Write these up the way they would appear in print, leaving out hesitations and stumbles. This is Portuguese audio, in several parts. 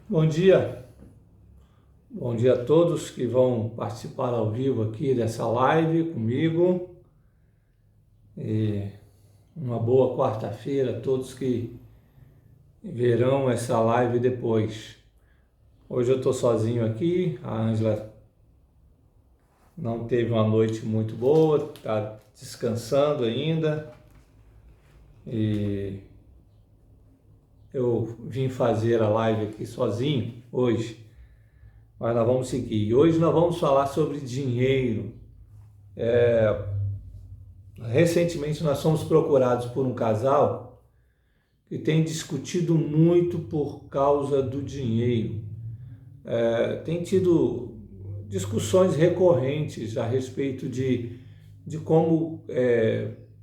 Bom dia a todos que vão participar ao vivo aqui dessa live comigo. E uma boa quarta-feira a todos que verão essa live depois. Hoje eu estou sozinho aqui, a Ângela não teve uma noite muito boa, está descansando ainda. E eu vim fazer a live aqui sozinho hoje. Mas nós vamos seguir. Hoje nós vamos falar sobre dinheiro. Recentemente nós fomos procurados por um casal que tem discutido muito por causa do dinheiro. Tem tido discussões recorrentes a respeito de como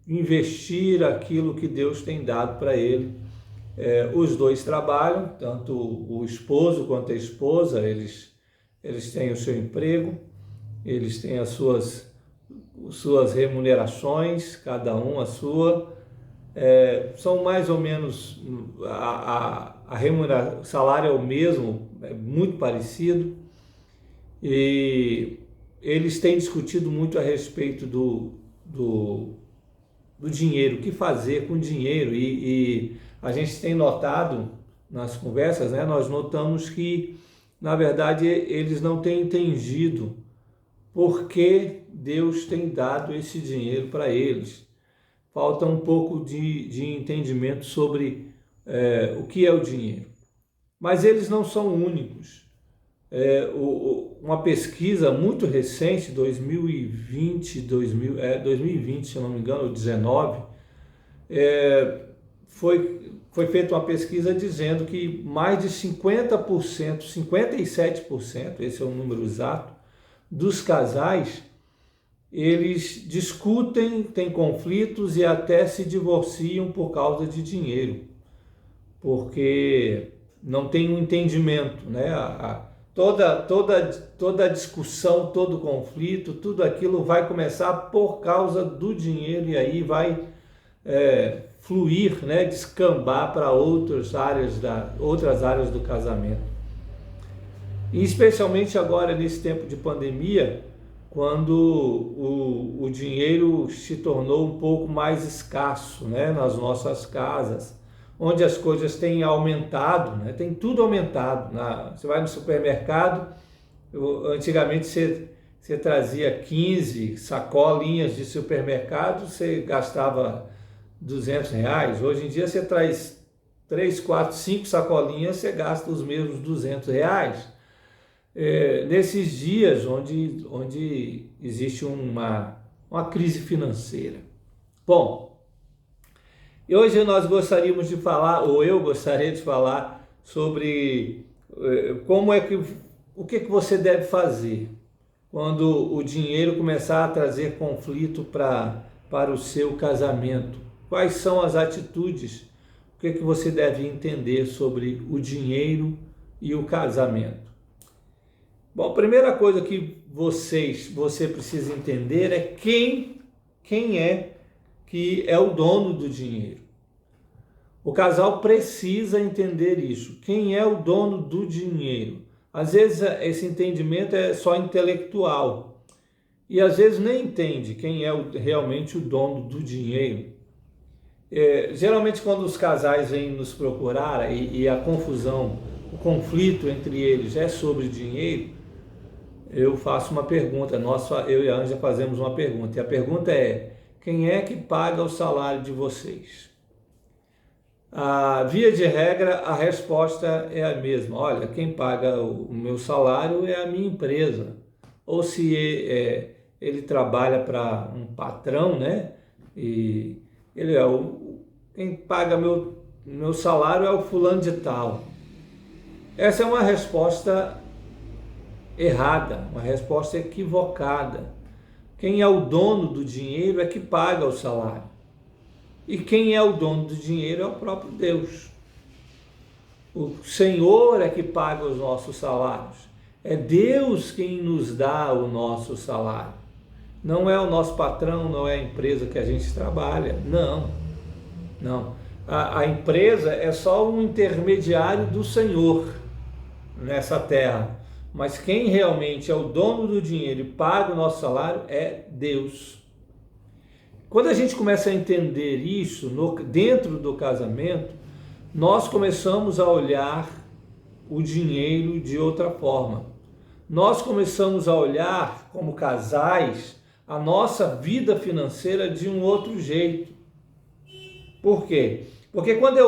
investir aquilo que Deus tem dado para ele. Os dois trabalham, tanto o esposo quanto a esposa, eles têm o seu emprego, eles têm as suas remunerações, cada um a sua, são mais ou menos, a remuneração, o salário é o mesmo, é muito parecido, e eles têm discutido muito a respeito do dinheiro, o que fazer com o dinheiro, e a gente tem notado nas conversas, né, nós notamos que na verdade, eles não têm entendido por que Deus tem dado esse dinheiro para eles. Falta um pouco de entendimento sobre o que é o dinheiro. Mas eles não são únicos. Uma pesquisa muito recente, 2020, se eu não me engano, ou 2019, foi feita uma pesquisa dizendo que mais de 50%, 57%, esse é o número exato, dos casais, eles discutem, têm conflitos e até se divorciam por causa de dinheiro, porque não tem um entendimento, né? Toda a discussão, todo o conflito, tudo aquilo vai começar por causa do dinheiro e aí vai fluir, né, descambar para outras áreas do casamento. E especialmente agora nesse tempo de pandemia, quando o dinheiro se tornou um pouco mais escasso, né, nas nossas casas, onde as coisas têm aumentado, né, tem tudo aumentado. Você vai no supermercado, antigamente você trazia 15 sacolinhas de supermercado, você gastava R$200, hoje em dia você traz 3, 4, 5 sacolinhas, você gasta os mesmos R$200. Nesses dias onde existe uma crise financeira. Bom, hoje nós gostaríamos de falar, ou eu gostaria de falar sobre o que você deve fazer quando o dinheiro começar a trazer conflito para o seu casamento. Quais são as atitudes? O que você deve entender sobre o dinheiro e o casamento? Bom, a primeira coisa que você precisa entender é quem é que é o dono do dinheiro. O casal precisa entender isso. Quem é o dono do dinheiro? Às vezes esse entendimento é só intelectual e às vezes nem entende quem é realmente o dono do dinheiro. Geralmente quando os casais vêm nos procurar e a confusão, o conflito entre eles é sobre dinheiro, eu faço uma pergunta, eu e a Ângela fazemos uma pergunta, e a pergunta é: quem é que paga o salário de vocês? Via de regra, a resposta é a mesma: olha, quem paga o meu salário é a minha empresa, ou se ele trabalha para um patrão, né, e ele quem paga meu salário é o fulano de tal. Essa é uma resposta errada, uma resposta equivocada. Quem é o dono do dinheiro é que paga o salário. E quem é o dono do dinheiro é o próprio Deus. O Senhor é que paga os nossos salários. É Deus quem nos dá o nosso salário. Não é o nosso patrão, não é a empresa que a gente trabalha. Não. A empresa é só um intermediário do Senhor. nessa terra, mas quem realmente é o dono do dinheiro e paga o nosso salário é Deus. Quando a gente começa a entender isso dentro do casamento, nós começamos a olhar o dinheiro de outra forma. Nós começamos a olhar como casais a nossa vida financeira de um outro jeito. Por quê? Porque quando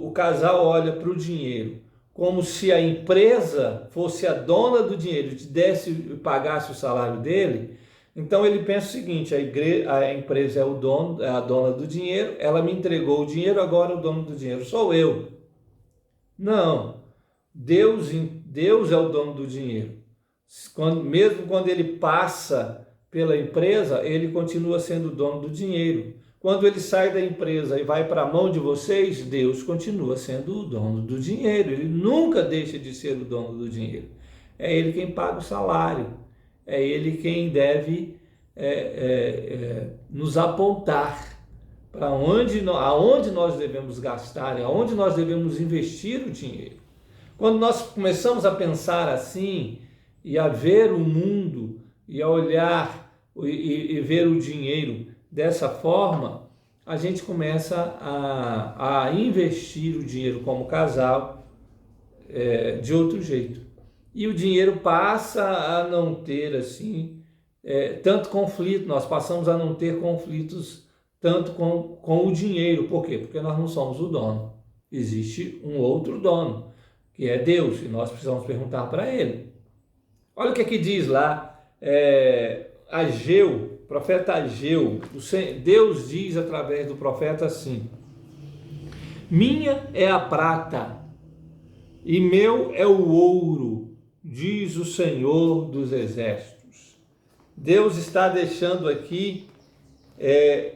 o casal olha para o dinheiro como se a empresa fosse a dona do dinheiro e pagasse o salário dele, então ele pensa o seguinte: a empresa é a dona do dinheiro, ela me entregou o dinheiro, agora o dono do dinheiro sou eu. Não, Deus é o dono do dinheiro. Mesmo quando ele passa pela empresa, ele continua sendo o dono do dinheiro. Quando ele sai da empresa e vai para a mão de vocês, Deus continua sendo o dono do dinheiro. Ele nunca deixa de ser o dono do dinheiro. É ele quem paga o salário. É ele quem deve nos apontar para aonde nós devemos gastar, aonde nós devemos investir o dinheiro. Quando nós começamos a pensar assim e a ver o mundo e a olhar e ver o dinheiro dessa forma, a gente começa a investir o dinheiro como casal de outro jeito. E o dinheiro passa a não ter assim tanto conflito, nós passamos a não ter conflitos tanto com o dinheiro. Por quê? Porque nós não somos o dono. Existe um outro dono, que é Deus, e nós precisamos perguntar para ele. Olha o que diz lá, Ageu, profeta Ageu. Deus diz através do profeta assim: minha é a prata e meu é o ouro, diz o Senhor dos Exércitos. Deus está deixando aqui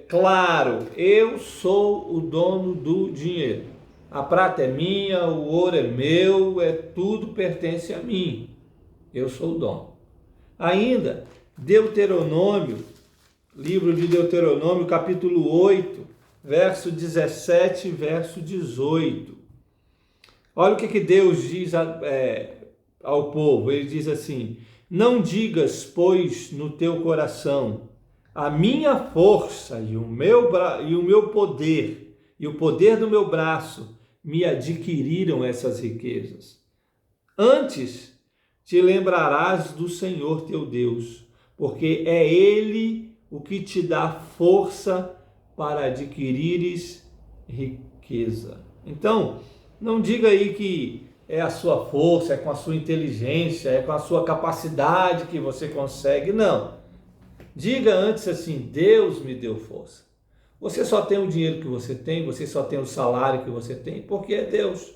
claro: eu sou o dono do dinheiro. A prata é minha, o ouro é meu, tudo pertence a mim. Eu sou o dono. Ainda, Deuteronômio, livro de Deuteronômio, capítulo 8, verso 17 e verso 18. Olha o que Deus diz ao povo. Ele diz assim: não digas, pois, no teu coração, a minha força e o meu poder, e o poder do meu braço, me adquiriram essas riquezas. Antes, te lembrarás do Senhor teu Deus, porque é Ele o que te dá força para adquirires riqueza. Então, não diga aí que é a sua força, é com a sua inteligência, é com a sua capacidade que você consegue. Não. Diga antes assim: Deus me deu força. Você só tem o dinheiro que você tem, você só tem o salário que você tem, porque é Deus.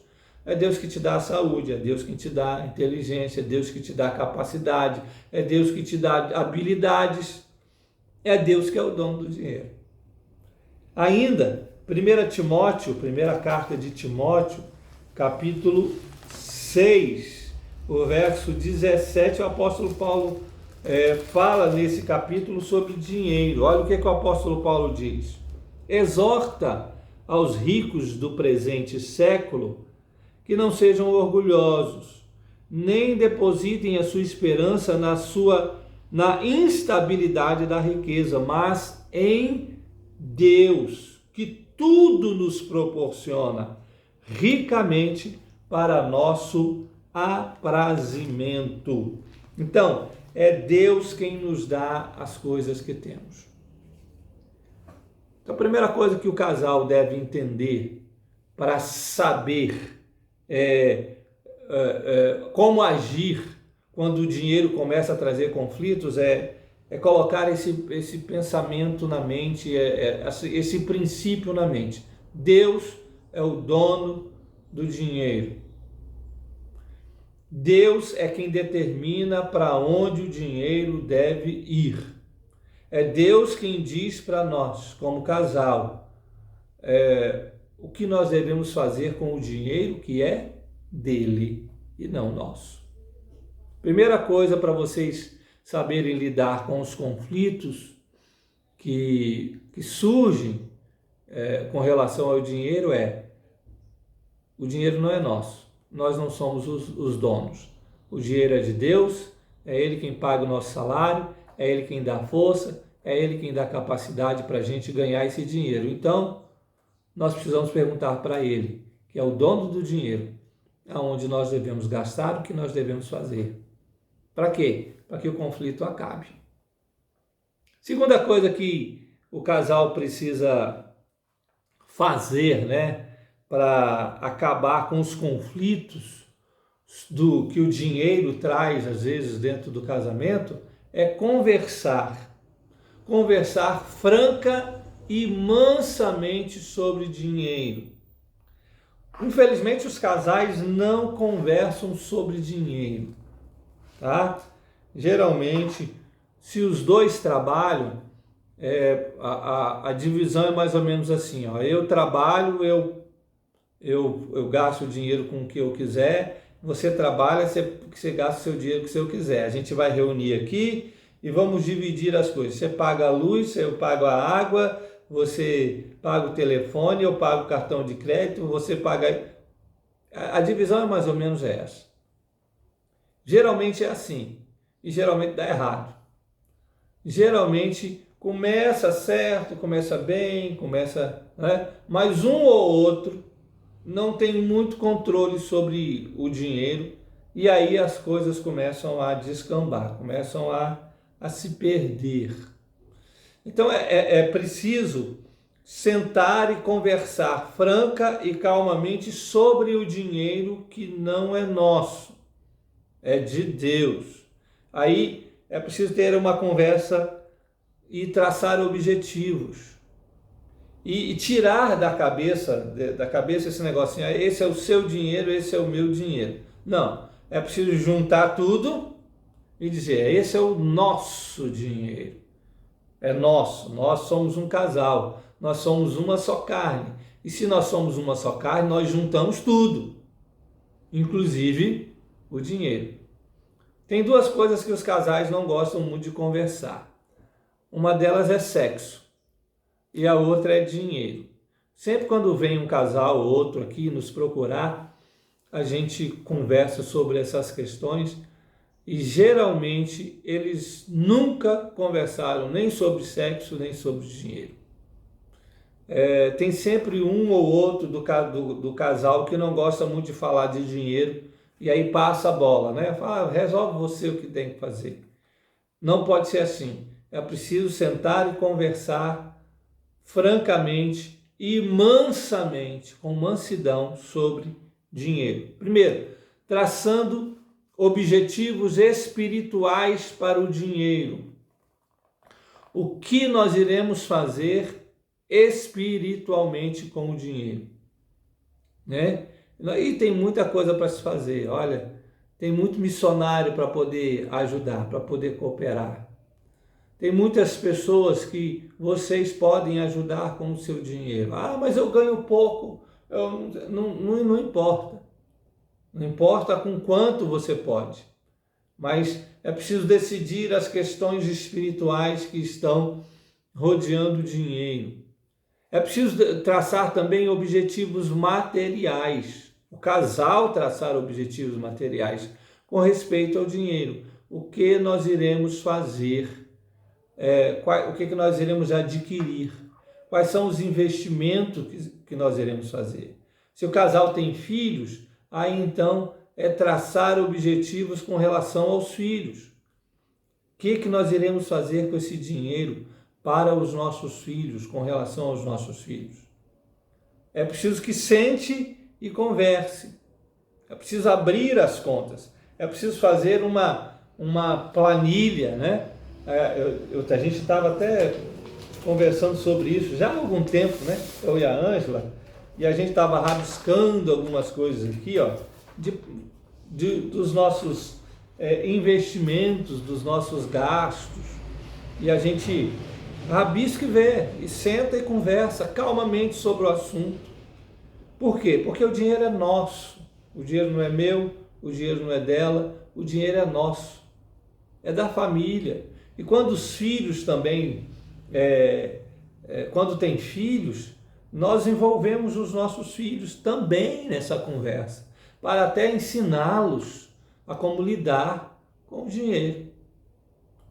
É Deus que te dá a saúde, é Deus que te dá a inteligência, é Deus que te dá a capacidade, é Deus que te dá habilidades, é Deus que é o dono do dinheiro. Ainda, 1 Timóteo, primeira carta de Timóteo, capítulo 6, o verso 17, o apóstolo Paulo fala nesse capítulo sobre dinheiro. Olha o que o apóstolo Paulo diz: exorta aos ricos do presente século que não sejam orgulhosos, nem depositem a sua esperança na instabilidade da riqueza, mas em Deus, que tudo nos proporciona ricamente para nosso aprazimento. Então, é Deus quem nos dá as coisas que temos. Então, a primeira coisa que o casal deve entender para saber como agir quando o dinheiro começa a trazer conflitos é colocar esse pensamento na mente, esse princípio na mente. Deus é o dono do dinheiro. Deus é quem determina para onde o dinheiro deve ir. É Deus quem diz para nós, como casal, o que nós devemos fazer com o dinheiro que é dele e não nosso. Primeira coisa para vocês saberem lidar com os conflitos que surgem com relação ao dinheiro o dinheiro não é nosso. nós não somos os donos. O dinheiro é de Deus, é Ele quem paga o nosso salário, é Ele quem dá força, é Ele quem dá capacidade para a gente ganhar esse dinheiro. Então, nós precisamos perguntar para Ele, que é o dono do dinheiro, aonde nós devemos gastar, o que nós devemos fazer. Para quê? Para que o conflito acabe. Segunda coisa que o casal precisa fazer, né, para acabar com os conflitos do que o dinheiro traz, às vezes, dentro do casamento, é conversar. Conversar franca e mansamente sobre dinheiro. Infelizmente, os casais não conversam sobre dinheiro, tá? Geralmente, se os dois trabalham, a divisão é mais ou menos assim, ó. Eu trabalho, eu gasto o dinheiro com o que eu quiser, você trabalha, você gasta o seu dinheiro com o que você quiser. A gente vai reunir aqui e vamos dividir as coisas. Você paga a luz, eu pago a água, você paga o telefone, eu pago o cartão de crédito, você paga... A divisão é mais ou menos essa. Geralmente é assim, e geralmente dá errado. Geralmente começa certo, começa bem, né? Mas um ou outro não tem muito controle sobre o dinheiro e aí as coisas começam a descambar, começam a se perder. Então é preciso sentar e conversar franca e calmamente sobre o dinheiro que não é nosso, é de Deus. Aí é preciso ter uma conversa e traçar objetivos. E tirar da cabeça esse negocinho, esse é o seu dinheiro, esse é o meu dinheiro. Não, é preciso juntar tudo e dizer, esse é o nosso dinheiro. É nosso, nós somos um casal, nós somos uma só carne. E se nós somos uma só carne, nós juntamos tudo, inclusive o dinheiro. Tem duas coisas que os casais não gostam muito de conversar. Uma delas é sexo. E a outra é dinheiro. Sempre quando vem um casal ou outro aqui nos procurar, a gente conversa sobre essas questões e geralmente eles nunca conversaram nem sobre sexo, nem sobre dinheiro. Tem sempre um ou outro do casal que não gosta muito de falar de dinheiro e aí passa a bola, né? Fala, resolve você o que tem que fazer. Não pode ser assim. É preciso sentar e conversar francamente e mansamente, com mansidão, sobre dinheiro. Primeiro, traçando objetivos espirituais para o dinheiro. O que nós iremos fazer espiritualmente com o dinheiro, né? E tem muita coisa para se fazer. Olha, tem muito missionário para poder ajudar, para poder cooperar. Tem muitas pessoas que vocês podem ajudar com o seu dinheiro. Ah, mas eu ganho pouco. Não importa. Não importa com quanto você pode. Mas é preciso decidir as questões espirituais que estão rodeando o dinheiro. É preciso traçar também objetivos materiais. O casal traçar objetivos materiais com respeito ao dinheiro. O que nós iremos fazer? O que nós iremos adquirir, quais são os investimentos que nós iremos fazer. Se o casal tem filhos, aí então é traçar objetivos com relação aos filhos. O que nós iremos fazer com esse dinheiro para os nossos filhos, com relação aos nossos filhos? É preciso que sente e converse. É preciso abrir as contas. É preciso fazer uma planilha, né? A gente estava até conversando sobre isso já há algum tempo, né? Eu e a Ângela, e a gente estava rabiscando algumas coisas aqui, ó, dos nossos investimentos, dos nossos gastos, e a gente rabisca e vê, e senta e conversa calmamente sobre o assunto. Por quê? Porque o dinheiro é nosso, o dinheiro não é meu, o dinheiro não é dela, o dinheiro é nosso, é da família. E quando os filhos também, quando tem filhos, nós envolvemos os nossos filhos também nessa conversa, para até ensiná-los a como lidar com o dinheiro.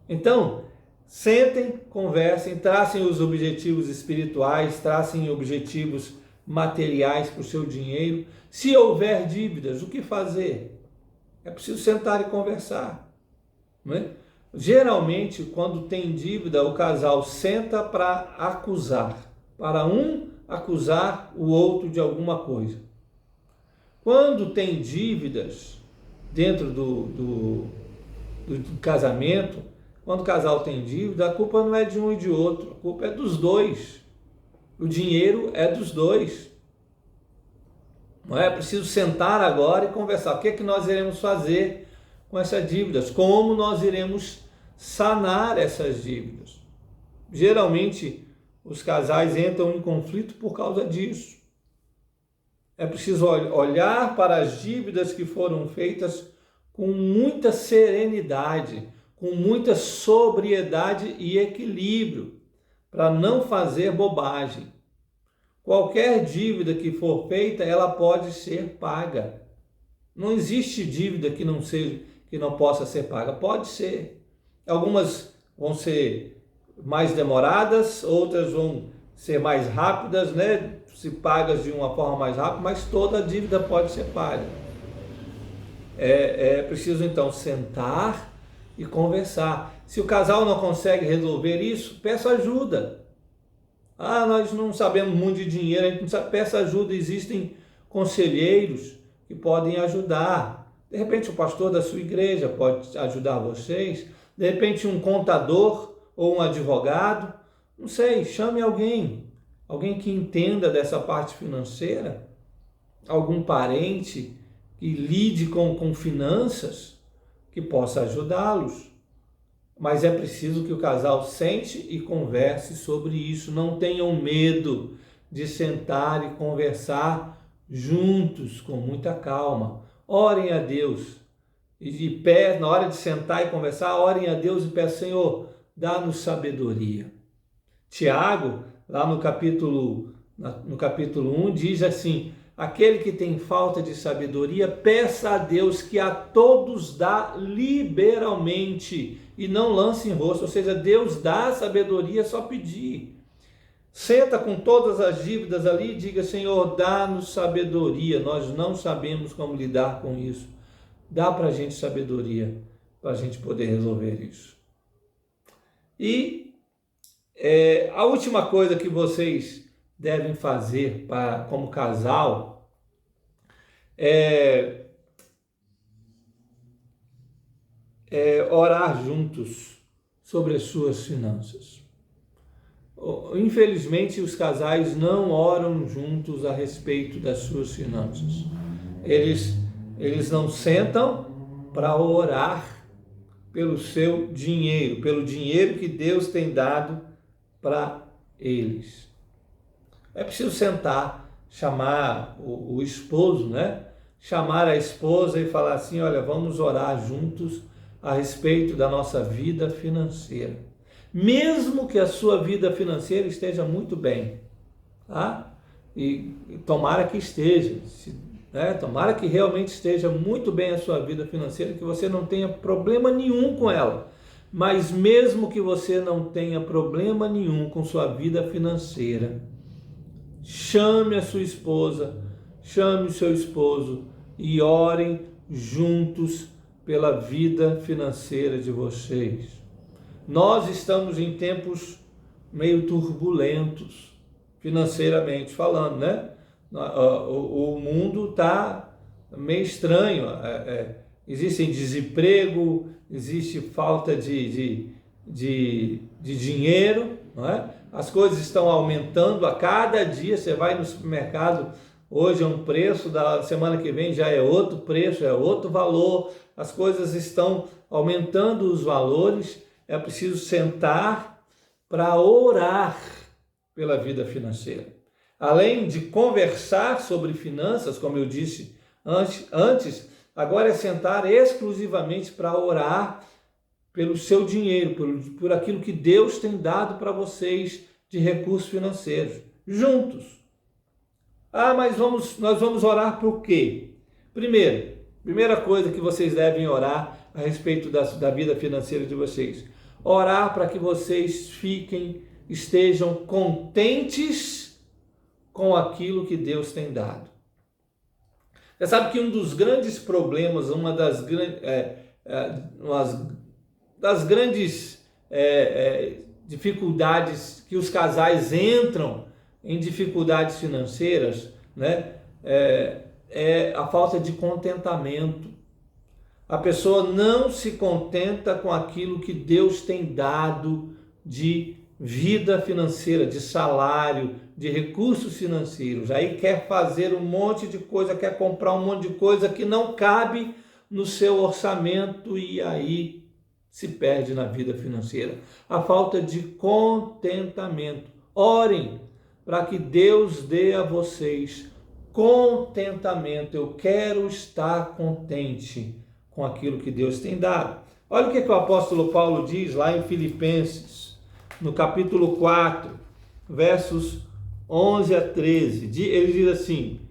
Então, sentem, conversem, tracem os objetivos espirituais, tracem objetivos materiais para o seu dinheiro. Se houver dívidas, o que fazer? É preciso sentar e conversar, não é? Geralmente, quando tem dívida, o casal senta para acusar, para um acusar o outro de alguma coisa. Quando tem dívidas dentro do casamento, quando o casal tem dívida, a culpa não é de um e de outro, a culpa é dos dois. O dinheiro é dos dois. Não é preciso sentar agora e conversar. O que é que nós iremos fazer com essas dívidas? Como nós iremos sanar essas dívidas? Geralmente, os casais entram em conflito por causa disso. É preciso olhar para as dívidas que foram feitas com muita serenidade, com muita sobriedade e equilíbrio, para não fazer bobagem. Qualquer dívida que for feita, ela pode ser paga. Não existe dívida que não possa ser paga. Pode ser. Algumas vão ser mais demoradas, outras vão ser mais rápidas, né? Se pagas de uma forma mais rápida, mas toda dívida pode ser paga. É preciso então sentar e conversar. Se o casal não consegue resolver isso, peça ajuda. Nós não sabemos muito de dinheiro, a gente não sabe, peça ajuda. Existem conselheiros que podem ajudar. De repente o pastor da sua igreja pode ajudar vocês, de repente um contador ou um advogado, não sei, chame alguém que entenda dessa parte financeira, algum parente que lide com finanças, que possa ajudá-los. Mas é preciso que o casal sente e converse sobre isso. Não tenham medo de sentar e conversar juntos, com muita calma. Orem a Deus. Na hora de sentar e conversar, orem a Deus e peçam: Senhor, dá-nos sabedoria. Tiago, lá no capítulo 1, diz assim: aquele que tem falta de sabedoria, peça a Deus, que a todos dá liberalmente e não lance em rosto. Ou seja, Deus dá sabedoria, é só pedir. Senta com todas as dívidas ali e diga: Senhor, dá-nos sabedoria, nós não sabemos como lidar com isso. Dá para a gente sabedoria, para a gente poder resolver isso. E a última coisa que vocês devem fazer como casal é orar juntos sobre as suas finanças. Infelizmente, os casais não oram juntos a respeito das suas finanças. Eles não sentam para orar pelo seu dinheiro, pelo dinheiro que Deus tem dado para eles. É preciso sentar, chamar o esposo, né? Chamar a esposa e falar assim: olha, vamos orar juntos a respeito da nossa vida financeira. Mesmo que a sua vida financeira esteja muito bem, tá? E tomara que esteja, né? Tomara que realmente esteja muito bem a sua vida financeira, que você não tenha problema nenhum com ela. Mas mesmo que você não tenha problema nenhum com sua vida financeira, chame a sua esposa, chame o seu esposo e orem juntos pela vida financeira de vocês. Nós estamos em tempos meio turbulentos, financeiramente falando, né? O mundo está meio estranho. Existe desemprego, existe falta de dinheiro, não é? As coisas estão aumentando a cada dia. Você vai no supermercado, hoje é um preço, da semana que vem já é outro preço, é outro valor. As coisas estão aumentando os valores. É preciso sentar para orar pela vida financeira. Além de conversar sobre finanças, como eu disse antes, agora é sentar exclusivamente para orar pelo seu dinheiro, por aquilo que Deus tem dado para vocês de recursos financeiros, juntos. Mas nós vamos orar por quê? Primeira coisa que vocês devem orar a respeito da vida financeira de vocês. Orar para que vocês estejam contentes com aquilo que Deus tem dado. Você sabe que um dos grandes problemas, uma das grandes dificuldades que os casais entram em dificuldades financeiras, né, é a falta de contentamento. A pessoa não se contenta com aquilo que Deus tem dado de vida financeira, de salário, de recursos financeiros. Aí quer fazer um monte de coisa, quer comprar um monte de coisa que não cabe no seu orçamento e aí se perde na vida financeira. A falta de contentamento. Orem para que Deus dê a vocês contentamento. Eu quero estar contente com aquilo que Deus tem dado. Olha o que o apóstolo Paulo diz lá em Filipenses, no capítulo 4, versos 11 a 13. Ele diz assim: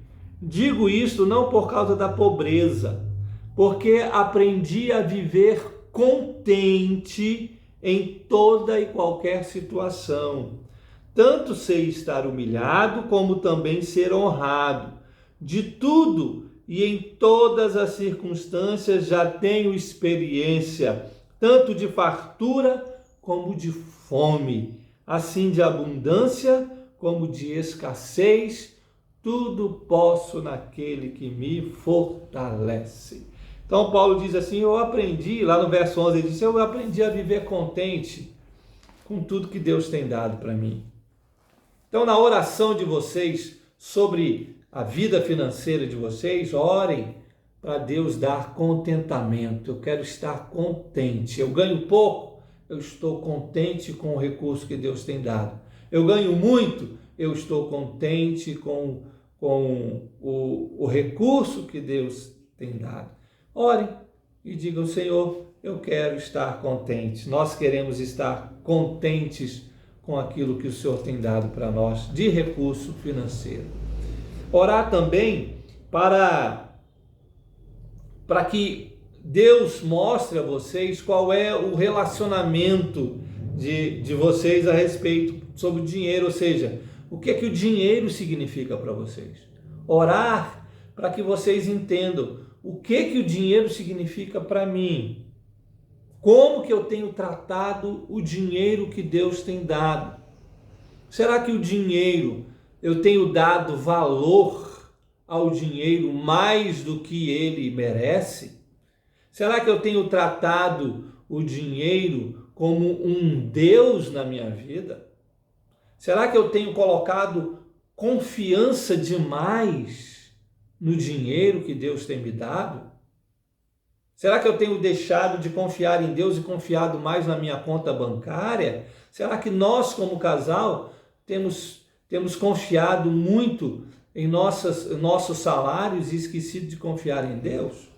digo isto não por causa da pobreza, porque aprendi a viver contente em toda e qualquer situação. Tanto sei estar humilhado, como também ser honrado. De tudo e em todas as circunstâncias já tenho experiência, tanto de fartura como de fome, assim de abundância como de escassez, tudo posso naquele que me fortalece. Então Paulo diz assim, eu aprendi, lá no verso 11 ele diz, eu aprendi a viver contente com tudo que Deus tem dado para mim. Então na oração de vocês sobre a vida financeira de vocês, orem para Deus dar contentamento. Eu quero estar contente. Eu ganho pouco, eu estou contente com o recurso que Deus tem dado. Eu ganho muito, eu estou contente com o recurso que Deus tem dado. Orem e digam, Senhor, eu quero estar contente. Nós queremos estar contentes com aquilo que o Senhor tem dado para nós de recurso financeiro. Orar também para que Deus mostre a vocês qual é o relacionamento de vocês a respeito sobre o dinheiro, ou seja, o que é que o dinheiro significa para vocês. Orar para que vocês entendam o que é que o dinheiro significa para mim. Como que eu tenho tratado o dinheiro que Deus tem dado? Será que o dinheiro, eu tenho dado valor ao dinheiro mais do que ele merece? Será que eu tenho tratado o dinheiro como um Deus na minha vida? Será que eu tenho colocado confiança demais no dinheiro que Deus tem me dado? Será que eu tenho deixado de confiar em Deus e confiado mais na minha conta bancária? Será que nós, como casal, temos confiado muito em nossos salários e esquecido de confiar em Deus?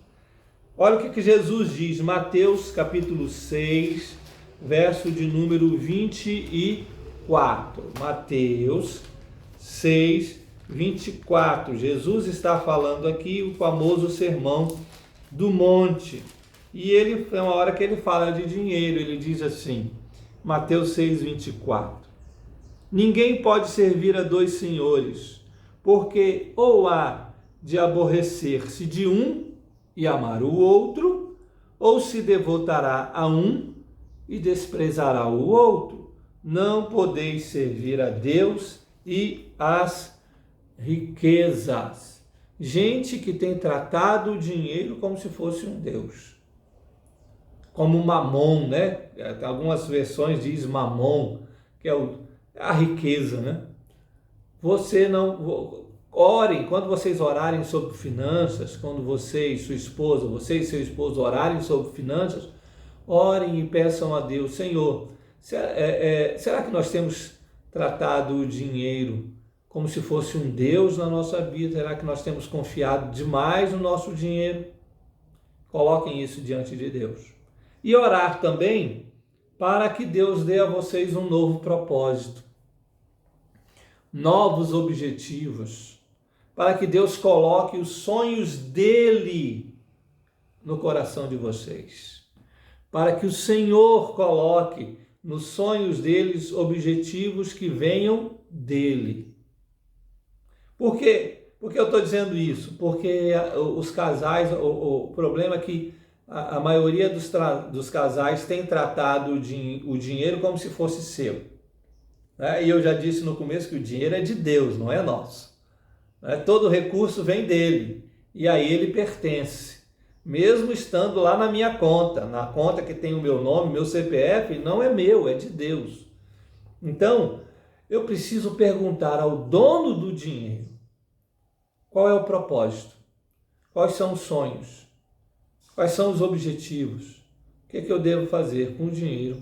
Olha o que Jesus diz, Mateus capítulo 6, verso de número 24. Mateus 6, 24. Jesus está falando aqui o famoso sermão do monte. E ele, é uma hora que ele fala de dinheiro, ele diz assim, Mateus 6, 24. Ninguém pode servir a dois senhores, porque ou há de aborrecer-se de um e amar o outro, ou se devotará a um e desprezará o outro. Não podeis servir a Deus e às riquezas. Gente que tem tratado o dinheiro como se fosse um Deus. Como mamon, né? Algumas versões diz mamon, que é a riqueza, né? Você não... Orem, quando vocês orarem sobre finanças, quando você e seu esposo orarem sobre finanças, orem e peçam a Deus, Senhor, será que nós temos tratado o dinheiro como se fosse um Deus na nossa vida? Será que nós temos confiado demais no nosso dinheiro? Coloquem isso diante de Deus. E orar também para que Deus dê a vocês um novo propósito, novos objetivos, para que Deus coloque os sonhos dele no coração de vocês, para que o Senhor coloque nos sonhos deles objetivos que venham dele. Por quê? Porque eu estou dizendo isso? Porque os casais, o problema é que a maioria dos casais tem tratado o dinheiro como se fosse seu. E eu já disse no começo que o dinheiro é de Deus, não é nosso. Todo recurso vem dele e a ele pertence. Mesmo estando lá na minha conta, na conta que tem o meu nome, meu CPF, não é meu, é de Deus. Então, eu preciso perguntar ao dono do dinheiro qual é o propósito, quais são os sonhos, quais são os objetivos, o que é que eu devo fazer com o dinheiro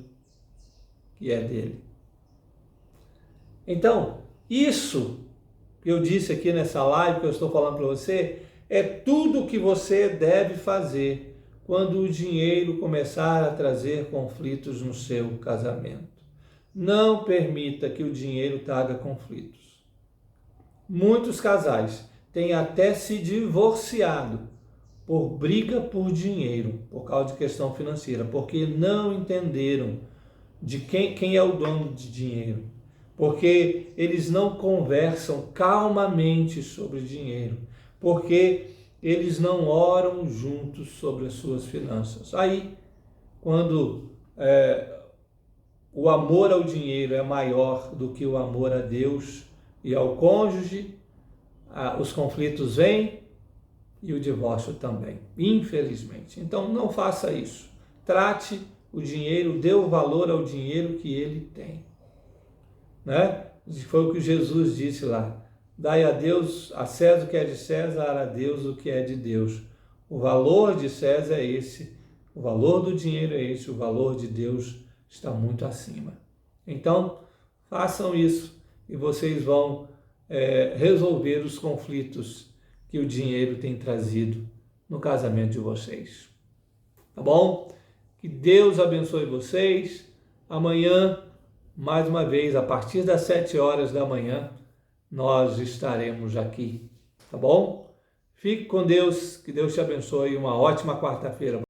que é dele. Então, isso que eu disse aqui nessa live que eu estou falando para você, é tudo o que você deve fazer quando o dinheiro começar a trazer conflitos no seu casamento. Não permita que o dinheiro traga conflitos. Muitos casais têm até se divorciado por briga por dinheiro, por causa de questão financeira, porque não entenderam de quem é o dono de dinheiro, porque eles não conversam calmamente sobre dinheiro, porque eles não oram juntos sobre as suas finanças. Aí, quando o amor ao dinheiro é maior do que o amor a Deus e ao cônjuge, os conflitos vêm e o divórcio também, infelizmente. Então, não faça isso. Trate o dinheiro, dê o valor ao dinheiro que ele tem. Foi o que Jesus disse lá. Dai a Deus, a César o que é de César, a Deus o que é de Deus. O valor de César é esse, o valor do dinheiro é esse, o valor de Deus está muito acima. Então, façam isso e vocês vão resolver os conflitos que o dinheiro tem trazido no casamento de vocês. Tá bom? Que Deus abençoe vocês. Amanhã, mais uma vez, a partir das 7 horas da manhã, nós estaremos aqui, tá bom? Fique com Deus, que Deus te abençoe, uma ótima quarta-feira.